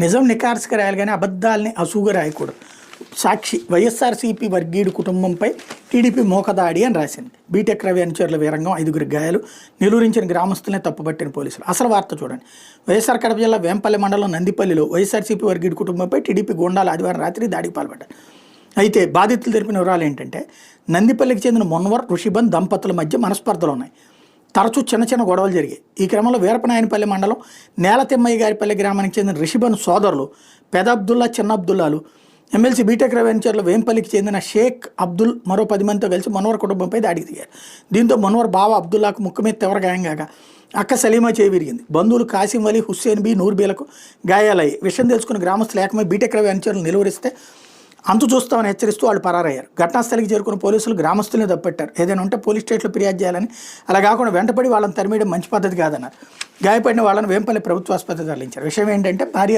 నిజం నికార్సుగా రాయాలి కానీ అబద్ధాలని అసూగా రాయకూడదు. సాక్షి వైఎస్ఆర్సీపీ వర్గీయుడి కుటుంబంపై టీడీపీ మోకదాడి అని రాసింది. బీటెక్ రవి అనుచరుల వీరంగం 5 గాయాలు, నిలువరించిన గ్రామస్తులనే తప్పుపట్టిన పోలీసులు. అసలు వార్త చూడండి. వైఎస్ఆర్ కడప జిల్లా వేంపల్లి మండలం నందిపల్లిలో వైఎస్ఆర్సీపీ వర్గీయుడి కుటుంబంపై టీడీపీ గూండాలు ఆదివారం రాత్రి దాడికి పాల్పడ్డారు. అయితే బాధితులు తెలిపిన వివరాలు ఏంటంటే, నందిపల్లికి చెందిన మున్వర్ ఋషిబన్ దంపతుల మధ్య మనస్పర్ధలు ఉన్నాయి. తరచూ చిన్న చిన్న గొడవలు జరిగాయి. ఈ క్రమంలో వీరపనాయనపల్లి మండలం నేలతిమ్మయ్య గారిపల్లి గ్రామానికి చెందిన రిషిబన్ సోదరులు పెద అబ్దుల్లా, చిన్న అబ్దుల్లాలు ఎమ్మెల్సీ బీటెక్ రవి అనుచరులు వేంపల్లికి చెందిన షేక్ అబ్దుల్ మరో 10 మందితో కలిసి మన్వర్ కుటుంబంపై దాడికి దిగారు. దీంతో మన్వర్ బావ అబ్దుల్లాకు ముక్కు మీద తీవ్ర గాయం కాగా అక్క సలీమా చేయి విరిగింది. బంధువులు కాసిం అలీ, హుస్సేన్ బి, నూర్బీలకు గాయాలయ్యాయి. విషయం తెలుసుకున్న గ్రామస్తులు ఏకమై బీటెక్ రవి అనుచరులు నిలువరిస్తే అంతు చూస్తామని హెచ్చరిస్తూ వాళ్ళు పరారయ్యారు. ఘటనాస్థలికి చేరుకున్న పోలీసులు గ్రామస్తుల్ని తప్పెట్టారు. ఏదైనా ఉంటే పోలీస్ స్టేషన్లో ఫిర్యాదు చేయాలని, అలా కాకుండా వెంటపడి వాళ్ళని తరిమేయడం మంచి పద్ధతి కాదన్నారు. గాయపడిన వాళ్ళని వేంపల్లి ప్రభుత్వ ఆసుపత్రికి తరలించారు. విషయం ఏంటంటే భార్య